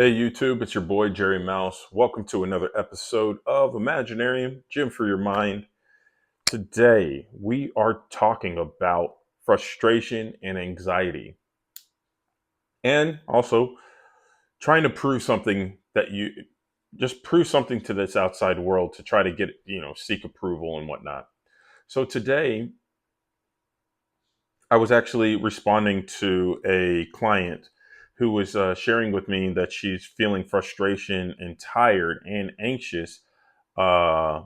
Hey YouTube, it's your boy Jerry Mouse. Welcome to another episode of Imaginarium, Gym for Your Mind. Today we are talking about frustration and anxiety, and also trying to prove something that you just prove something to this outside world to try to get, seek approval and whatnot. So today I was actually responding to a client who was sharing with me that she's feeling frustration and tired and anxious uh,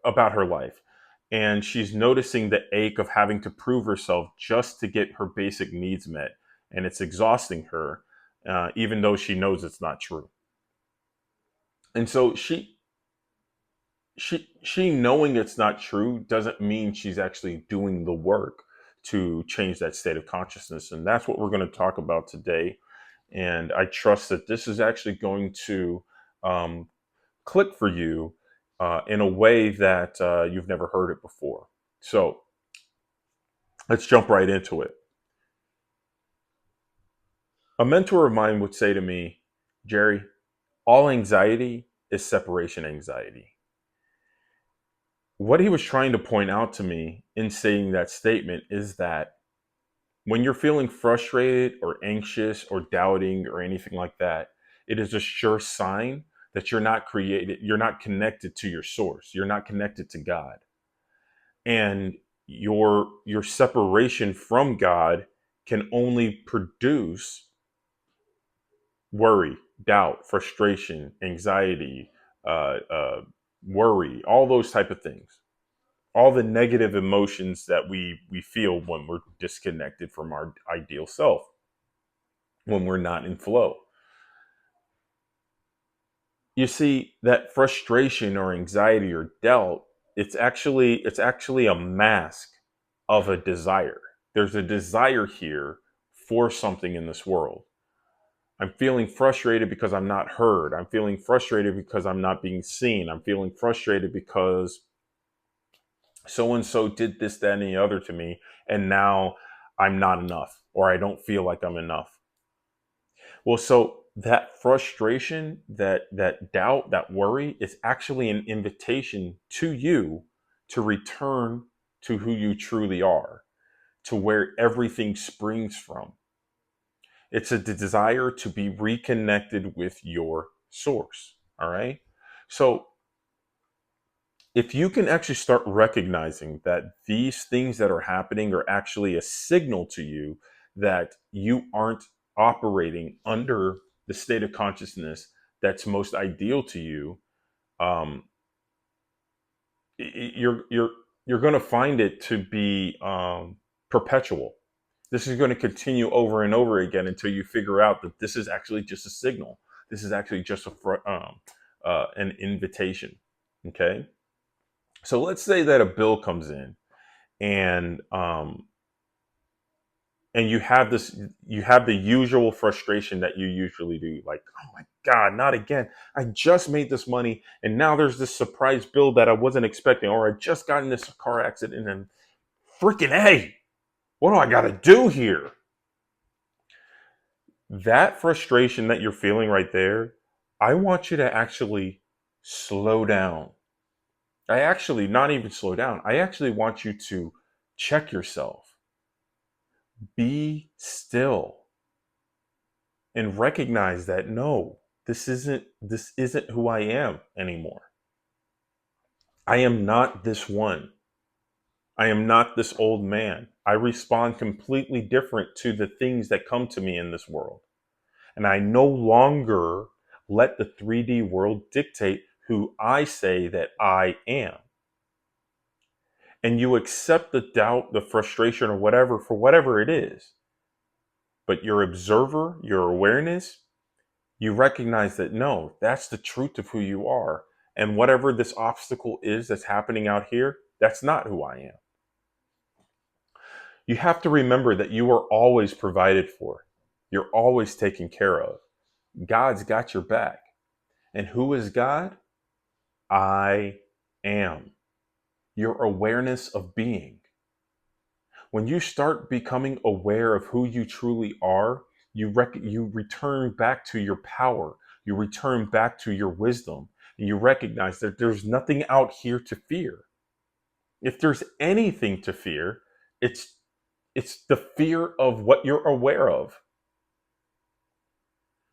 about her life. And she's noticing the ache of having to prove herself just to get her basic needs met. And it's exhausting her, even though she knows it's not true. And so she knowing it's not true doesn't mean she's actually doing the work to change that state of consciousness. And that's what we're going to talk about today. And I trust that this is actually going to um, click for you in a way that you've never heard it before. So let's jump right into it. A mentor of mine would say to me, Jerry, all anxiety is separation anxiety. What he was trying to point out to me in saying that statement is that when you're feeling frustrated or anxious or doubting or anything like that, it is a sure sign that you're not connected to your source. You're not connected to God. And your separation from God can only produce worry, doubt, frustration, anxiety, uh, worry, all those type of things, all the negative emotions that we feel when we're disconnected from our ideal self, when we're not in flow. You see, that frustration or anxiety or doubt, it's actually a mask of a desire. There's a desire here for something in this world. I'm feeling frustrated because I'm not heard. I'm feeling frustrated because I'm not being seen. I'm feeling frustrated because so and so did this, that, and the other to me, and now I'm not enough, or I don't feel like I'm enough. Well, so that frustration, that doubt, that worry is actually an invitation to you to return to who you truly are, to where everything springs from. It's a desire to be reconnected with your source. All right. So if you can actually start recognizing that these things that are happening are actually a signal to you that you aren't operating under the state of consciousness that's most ideal to you, um, you're going to find it to be perpetual. This is going to continue over and over again until you figure out that this is actually just a signal. This is actually just an invitation. Okay. So let's say that a bill comes in and you have the usual frustration that you usually do, like, oh my god, not again. I just made this money and now there's this surprise bill that I wasn't expecting, or I just got in this car accident and freaking hey, what do I got to do here? That frustration that you're feeling right there, I want you to actually slow down. I actually not even slow down. I actually want you to check yourself. Be still and recognize that no, this isn't who I am anymore. I am not this one. I am not this old man. I respond completely different to the things that come to me in this world. And I no longer let the 3D world dictate who I say that I am. And you accept the doubt, the frustration, or whatever for whatever it is. But your observer, your awareness, you recognize that no, that's the truth of who you are. And whatever this obstacle is that's happening out here, that's not who I am. You have to remember that you are always provided for. You're always taken care of. God's got your back. And who is God? I am. Your awareness of being. When you start becoming aware of who you truly are, you return back to your power. You return back to your wisdom. And you recognize that there's nothing out here to fear. If there's anything to fear, it's the fear of what you're aware of.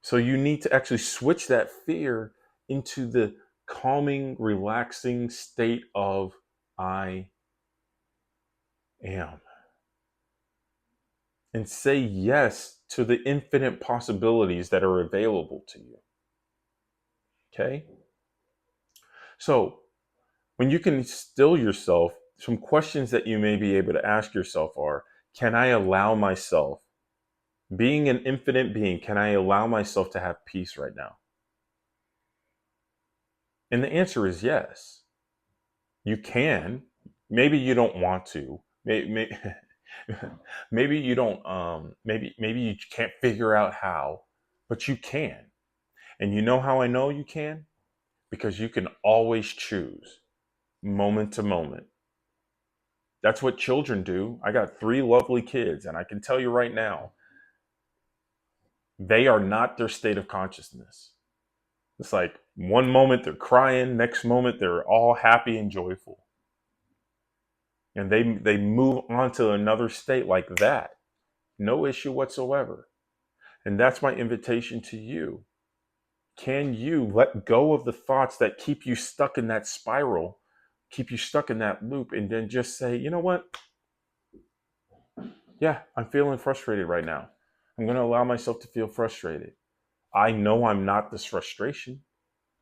So you need to actually switch that fear into the calming, relaxing state of I am. And say yes to the infinite possibilities that are available to you. Okay? So, when you can still yourself, some questions that you may be able to ask yourself are, can I allow myself, being an infinite being, can I allow myself to have peace right now? And the answer is yes. You can. Maybe you don't want to. Maybe, maybe you don't. Maybe you can't figure out how, but you can. And you know how I know you can? Because you can always choose, moment to moment. That's what children do. I got 3 lovely kids, and I can tell you right now, they are not their state of consciousness. It's like one moment they're crying, next moment they're all happy and joyful. And they move on to another state like that. No issue whatsoever. And that's my invitation to you. Can you let go of the thoughts that keep you stuck in that spiral, keep you stuck in that loop, and then just say, you know what? Yeah, I'm feeling frustrated right now. I'm going to allow myself to feel frustrated. I know I'm not this frustration.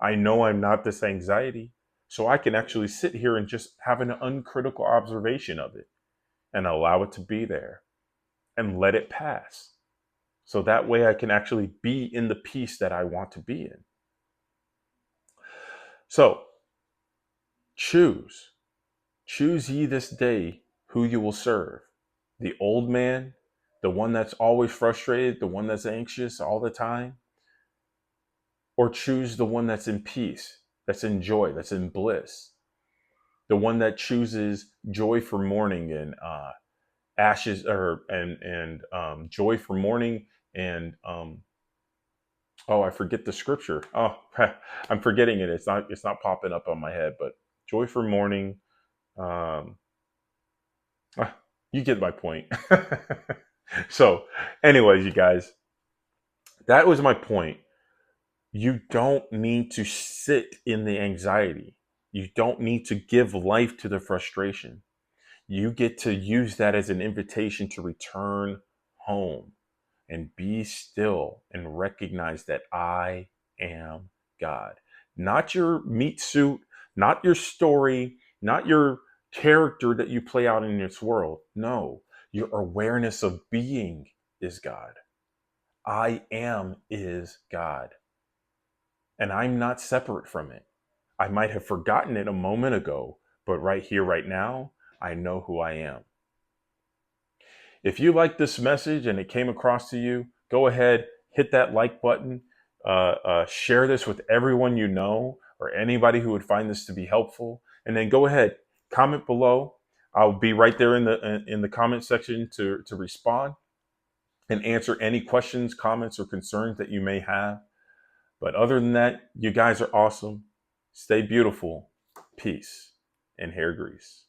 I know I'm not this anxiety. So I can actually sit here and just have an uncritical observation of it and allow it to be there and let it pass. So that way I can actually be in the peace that I want to be in. So choose ye this day who you will serve. The old man, the one that's always frustrated, the one that's anxious all the time, or choose the one that's in peace, that's in joy, that's in bliss, the one that chooses joy for mourning and ashes, or and joy for mourning and oh, I forget the scripture. Oh, I'm forgetting it. It's not popping up on my head, but joy for mourning. Um, you get my point. So, anyways, you guys, that was my point. You don't need to sit in the anxiety. You don't need to give life to the frustration. You get to use that as an invitation to return home and be still and recognize that I am God. Not your meat suit, not your story, not your character that you play out in this world. No, your awareness of being is God. I am is God. And I'm not separate from it. I might have forgotten it a moment ago, but right here, right now, I know who I am. If you like this message and it came across to you, go ahead, hit that like button, share this with everyone you know or anybody who would find this to be helpful, and then go ahead, comment below. I'll be right there in the comment section to respond and answer any questions, comments, or concerns that you may have. But other than that, you guys are awesome. Stay beautiful. Peace and hair grease.